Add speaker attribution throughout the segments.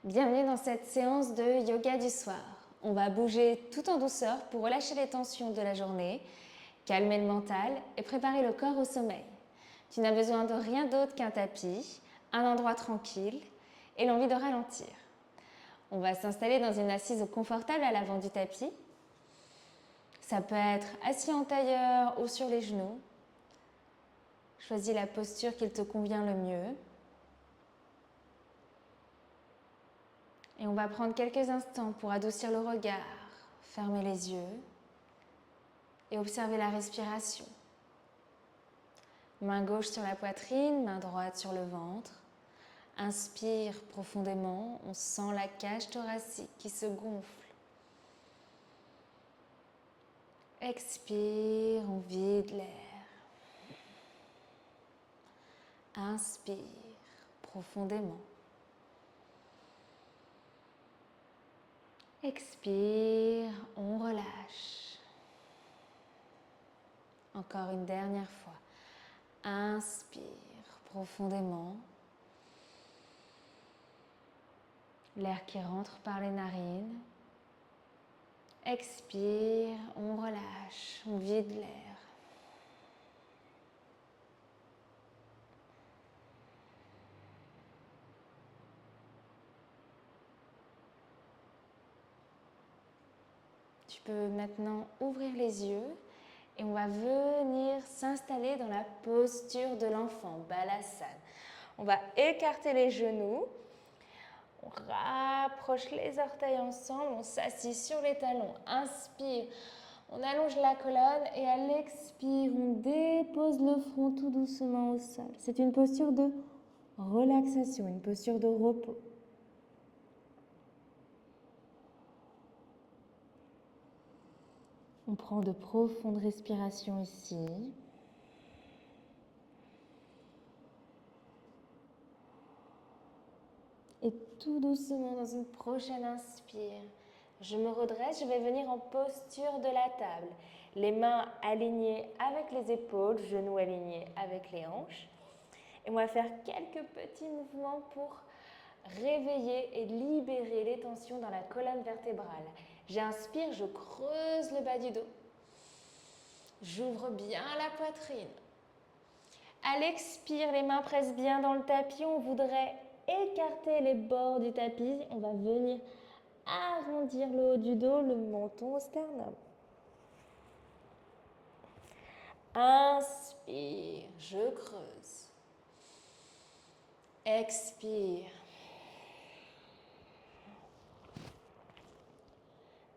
Speaker 1: Bienvenue dans cette séance de yoga du soir. On va bouger tout en douceur pour relâcher les tensions de la journée, calmer le mental et préparer le corps au sommeil. Tu n'as besoin de rien d'autre qu'un tapis, un endroit tranquille et l'envie de ralentir. On va s'installer dans une assise confortable à l'avant du tapis. Ça peut être assis en tailleur ou sur les genoux. Choisis la posture qui te convient le mieux. Et on va prendre quelques instants pour adoucir le regard, fermer les yeux et observer la respiration. Main gauche sur la poitrine, main droite sur le ventre. Inspire profondément, on sent la cage thoracique qui se gonfle. Expire, on vide l'air. Inspire profondément. Expire, on relâche. Encore une dernière fois. Inspire profondément. L'air qui rentre par les narines. Expire, on relâche, on vide l'air. Tu peux maintenant ouvrir les yeux et on va venir s'installer dans la posture de l'enfant, Balasana. On va écarter les genoux, on rapproche les orteils ensemble, on s'assit sur les talons, inspire, on allonge la colonne et à l'expire, on dépose le front tout doucement au sol. C'est une posture de relaxation, une posture de repos. On prend de profondes respirations ici. Et tout doucement, dans une prochaine inspire, je me redresse, je vais venir en posture de la table. Les mains alignées avec les épaules, genoux alignés avec les hanches. Et on va faire quelques petits mouvements pour réveiller et libérer les tensions dans la colonne vertébrale. J'inspire, je creuse le bas du dos. J'ouvre bien la poitrine. À l'expire, les mains pressent bien dans le tapis. On voudrait écarter les bords du tapis. On va venir arrondir le haut du dos, le menton au sternum. Inspire, je creuse. Expire.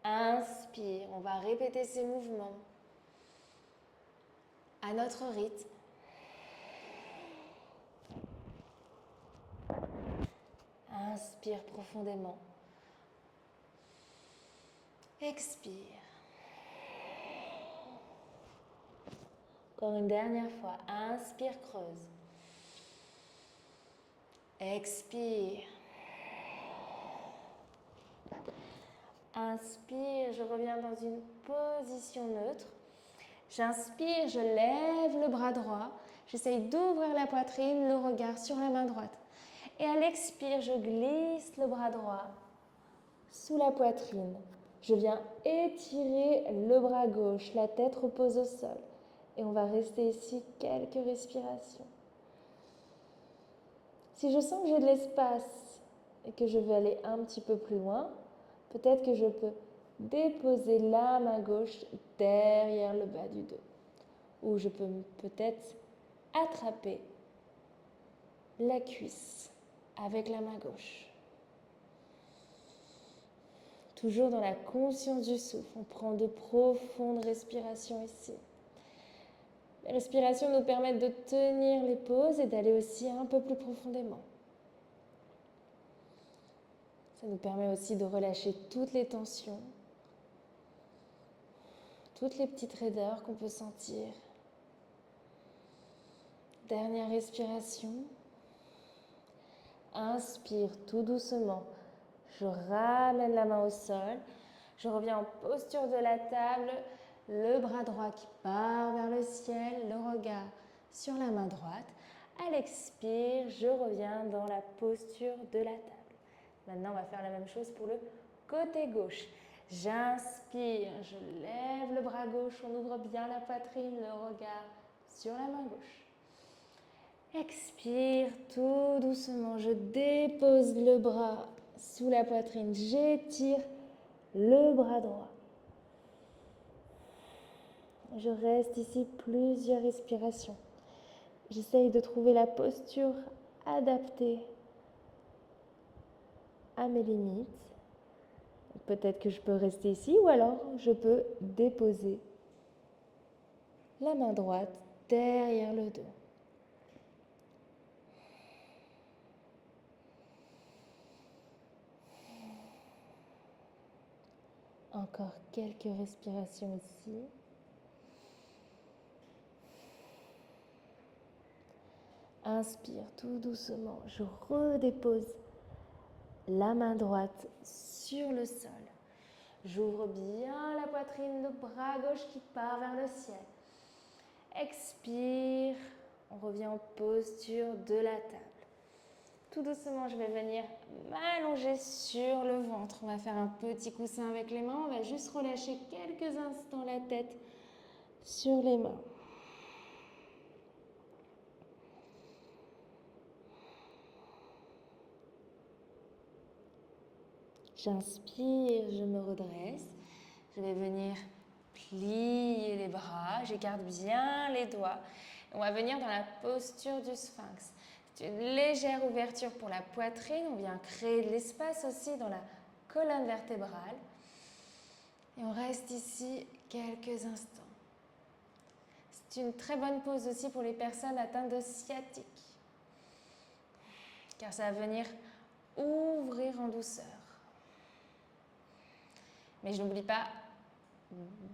Speaker 1: Inspire, on va répéter ces mouvements à notre rythme. Inspire profondément. Expire. Encore une dernière fois. Inspire, creuse. Expire. Inspire, je reviens dans une position neutre. J'inspire, je lève le bras droit. J'essaye d'ouvrir la poitrine, le regard sur la main droite. Et à l'expire, je glisse le bras droit sous la poitrine. Je viens étirer le bras gauche, la tête repose au sol. Et on va rester ici quelques respirations. Si je sens que j'ai de l'espace et que je veux aller un petit peu plus loin, peut-être que je peux déposer la main gauche derrière le bas du dos. Ou je peux peut-être attraper la cuisse avec la main gauche. Toujours dans la conscience du souffle, on prend de profondes respirations ici. Les respirations nous permettent de tenir les pauses et d'aller aussi un peu plus profondément. Ça nous permet aussi de relâcher toutes les tensions, toutes les petites raideurs qu'on peut sentir. Dernière respiration. Inspire tout doucement. Je ramène la main au sol. Je reviens en posture de la table. Le bras droit qui part vers le ciel. Le regard sur la main droite. À l'expire, je reviens dans la posture de la table. Maintenant, on va faire la même chose pour le côté gauche. J'inspire, je lève le bras gauche, on ouvre bien la poitrine, le regard sur la main gauche. Expire tout doucement, je dépose le bras sous la poitrine, j'étire le bras droit. Je reste ici plusieurs respirations. J'essaye de trouver la posture adaptée à mes limites. Peut-être que je peux rester ici ou alors je peux déposer la main droite derrière le dos. Encore quelques respirations ici. Inspire tout doucement. Je redépose la main droite sur le sol. J'ouvre bien la poitrine, le bras gauche qui part vers le ciel. Expire. On revient en posture de la table. Tout doucement, je vais venir m'allonger sur le ventre. On va faire un petit coussin avec les mains. On va juste relâcher quelques instants la tête sur les mains. J'inspire, je me redresse. Je vais venir plier les bras. J'écarte bien les doigts. On va venir dans la posture du sphinx. C'est une légère ouverture pour la poitrine. On vient créer de l'espace aussi dans la colonne vertébrale. Et on reste ici quelques instants. C'est une très bonne pose aussi pour les personnes atteintes de sciatique. Car ça va venir ouvrir en douceur. Mais je n'oublie pas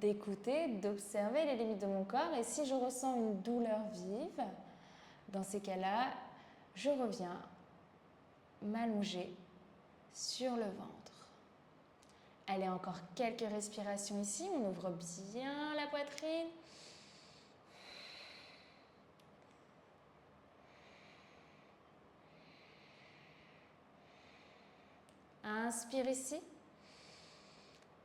Speaker 1: d'écouter, d'observer les limites de mon corps. Et si je ressens une douleur vive, dans ces cas-là, je reviens m'allonger sur le ventre. Allez, encore quelques respirations ici. On ouvre bien la poitrine. Inspire ici.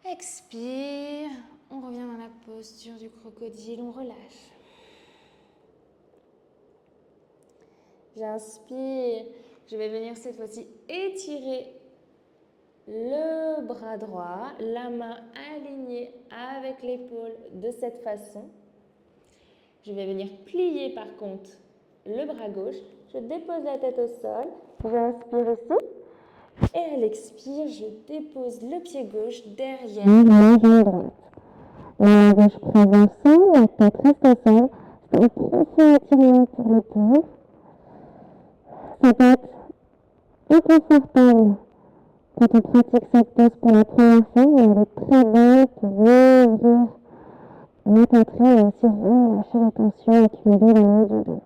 Speaker 1: Expire. On revient dans la posture du crocodile. On relâche. J'inspire. Je vais venir cette fois-ci étirer le bras droit, la main alignée avec l'épaule de cette façon. Je vais venir plier par contre le bras gauche. Je dépose la tête au sol. J'inspire ici. Et à l'expire, je dépose le pied gauche derrière la main droite. La main gauche prend ensemble, la tête reste au sol. C'est un profond étirement pour le dos. Ça peut être inconfortable quand on pratique cette pose pour la première fois, mais elle est très bonne pour ouvrir la poitrine et aussi relâcher la tension accumulée dans le haut du dos.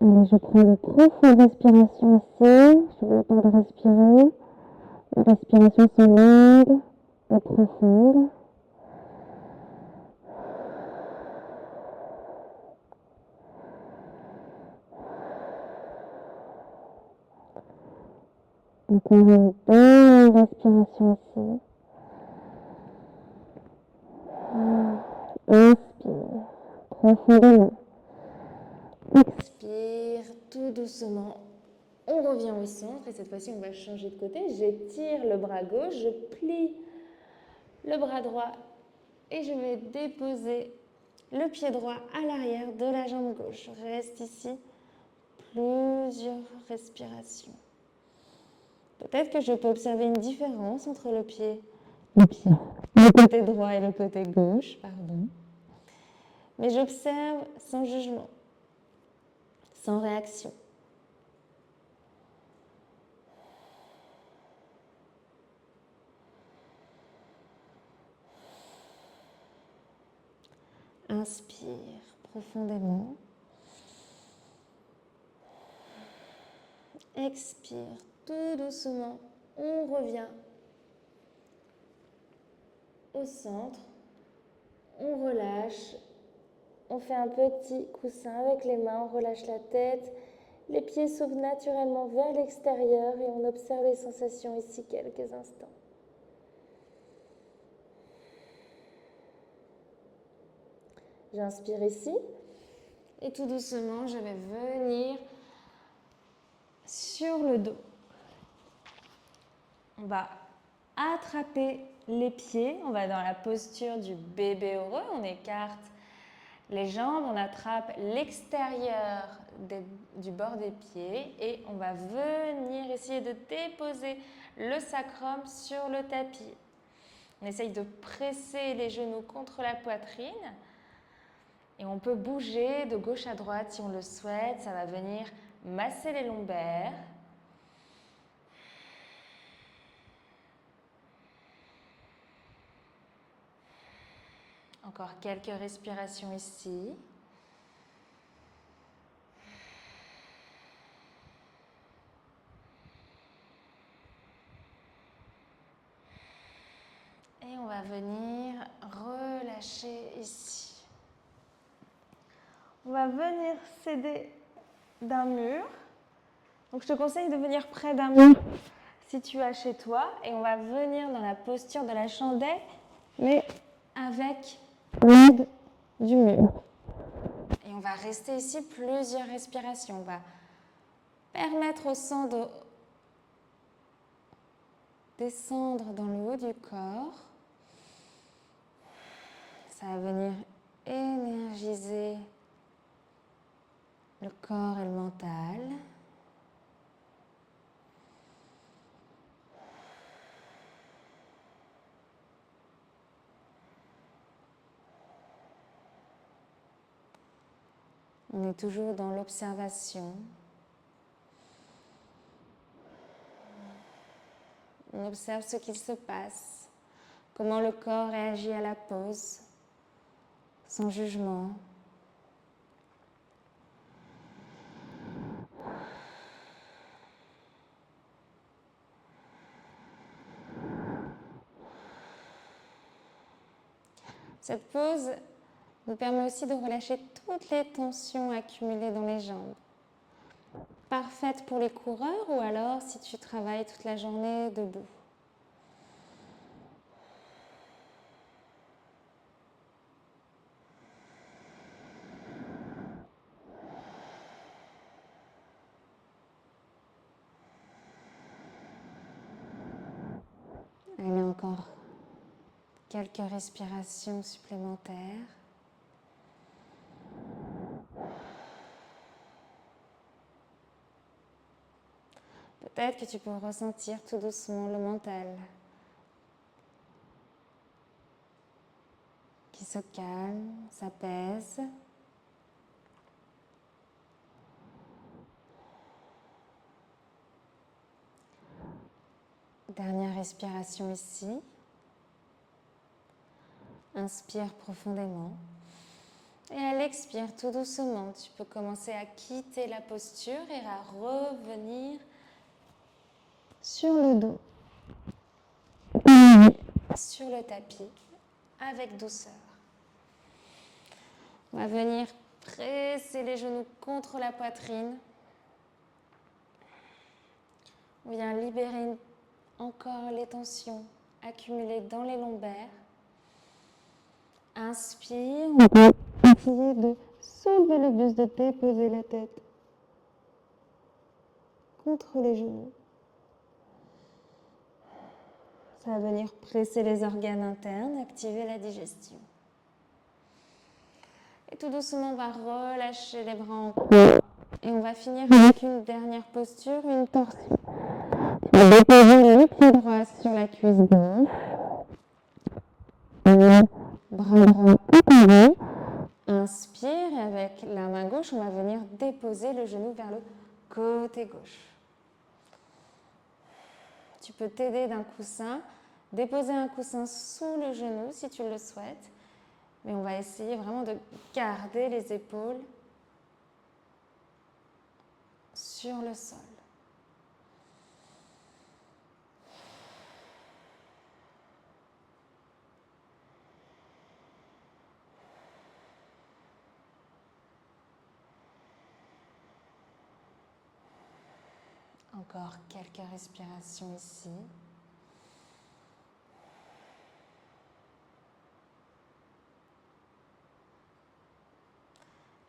Speaker 1: Allez, je prends une profonde respiration ici. Je vais le temps de respirer. Les respirations sont longues et profondes. Encore une belle respiration ici. Inspire profondément. Expire tout doucement. On revient au centre et cette fois-ci, on va changer de côté. J'étire le bras gauche, je plie le bras droit et je vais déposer le pied droit à l'arrière de la jambe gauche. Je reste ici plusieurs respirations. Peut-être que je peux observer une différence entre le côté droit et le côté gauche, pardon. Mais j'observe sans jugement, sans réaction. Inspire profondément. Expire tout doucement. On revient au centre. On relâche. On fait un petit coussin avec les mains, on relâche la tête. Les pieds s'ouvrent naturellement vers l'extérieur et on observe les sensations ici quelques instants. J'inspire ici et tout doucement, je vais venir sur le dos. On va attraper les pieds, on va dans la posture du bébé heureux, on écarte les jambes, on attrape l'extérieur du bord des pieds et on va venir essayer de déposer le sacrum sur le tapis. On essaye de presser les genoux contre la poitrine et on peut bouger de gauche à droite si on le souhaite. Ça va venir masser les lombaires. Encore quelques respirations ici. Et on va venir relâcher ici. On va venir s'aider d'un mur. Donc je te conseille de venir près d'un mur si tu as chez toi. Et on va venir dans la posture de la chandelle, mais avec l'aide du mur. Et on va rester ici plusieurs respirations. On va permettre au sang de descendre dans le haut du corps. Ça va venir énergiser le corps et le mental. On est toujours dans l'observation. On observe ce qu'il se passe, comment le corps réagit à la pause, sans jugement. Cette pause nous permet aussi de relâcher toutes les tensions accumulées dans les jambes. Parfaite pour les coureurs ou alors si tu travailles toute la journée debout. Allez, encore quelques respirations supplémentaires. Peut-être que tu peux ressentir tout doucement le mental qui se calme, s'apaise. Dernière respiration ici. Inspire profondément. Et à l'expire, tout doucement, tu peux commencer à quitter la posture et à revenir sur le dos, sur le tapis, avec douceur. On va venir presser les genoux contre la poitrine. On vient libérer encore les tensions accumulées dans les lombaires. Inspire, on peut essayer de soulever le buste, de déposer la tête contre les genoux. Ça va venir presser les organes internes, activer la digestion. Et tout doucement, on va relâcher les bras en cours. Et on va finir avec une dernière posture, une torsion. On va déposer le pied droit sur la cuisse gauche. Bras droit étendu. Inspire et avec la main gauche, on va venir déposer le genou vers le côté gauche. Tu peux t'aider d'un coussin, déposer un coussin sous le genou si tu le souhaites. Mais on va essayer vraiment de garder les épaules sur le sol. Encore quelques respirations ici.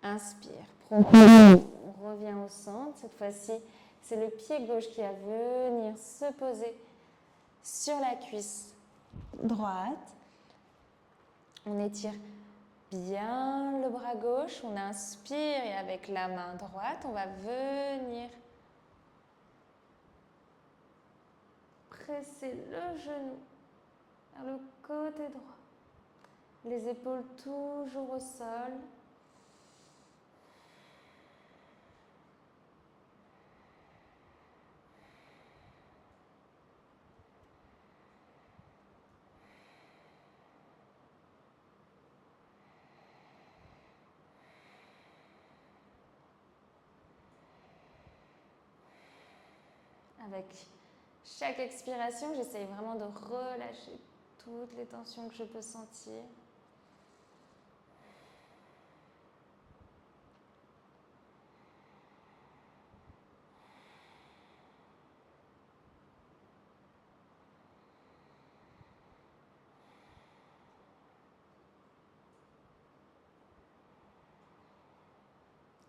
Speaker 1: Inspire, profondément. On revient au centre. Cette fois-ci, c'est le pied gauche qui va venir se poser sur la cuisse droite. On étire bien le bras gauche. On inspire et avec la main droite, on va venir presser le genou vers le côté droit. Les épaules toujours au sol. Avec chaque expiration, j'essaye vraiment de relâcher toutes les tensions que je peux sentir.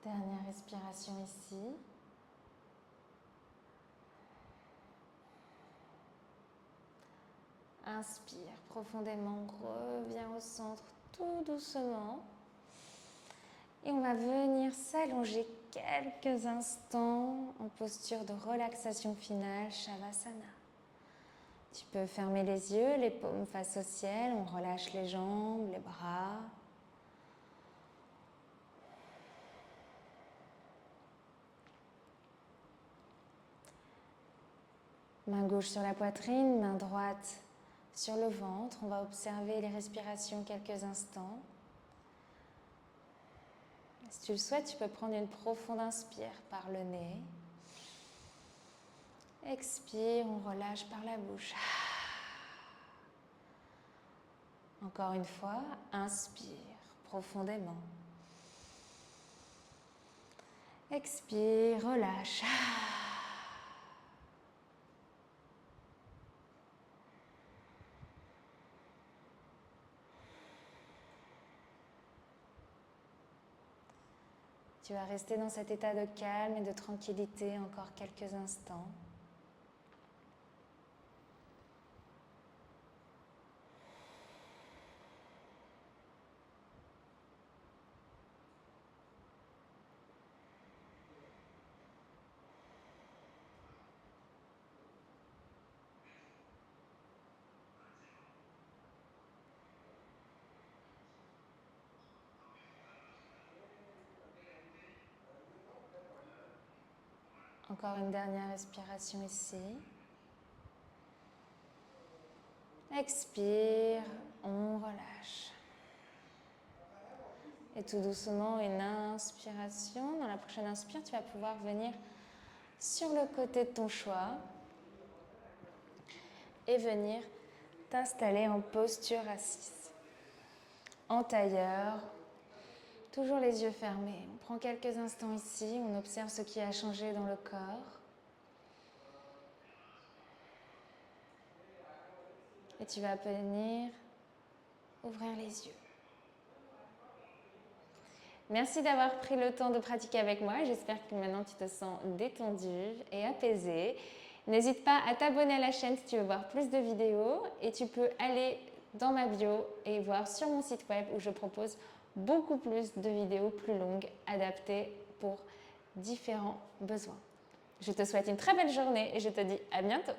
Speaker 1: Dernière respiration ici. Inspire profondément, reviens au centre tout doucement. Et on va venir s'allonger quelques instants en posture de relaxation finale, Shavasana. Tu peux fermer les yeux, les paumes face au ciel, on relâche les jambes, les bras. Main gauche sur la poitrine, main droite sur le ventre. On va observer les respirations quelques instants. Si tu le souhaites, tu peux prendre une profonde inspire par le nez. Expire, on relâche par la bouche. Encore une fois, inspire profondément. Expire, relâche. Tu vas rester dans cet état de calme et de tranquillité encore quelques instants. Encore une dernière respiration ici. Expire, on relâche. Et tout doucement, une inspiration. Dans la prochaine inspire, tu vas pouvoir venir sur le côté de ton choix et venir t'installer en posture assise. En tailleur, toujours les yeux fermés. On prend quelques instants ici, on observe ce qui a changé dans le corps. Et tu vas venir ouvrir les yeux. Merci d'avoir pris le temps de pratiquer avec moi. J'espère que maintenant tu te sens détendu et apaisé. N'hésite pas à t'abonner à la chaîne si tu veux voir plus de vidéos. Et tu peux aller dans ma bio et voir sur mon site web où je propose beaucoup plus de vidéos plus longues adaptées pour différents besoins. Je te souhaite une très belle journée et je te dis à bientôt.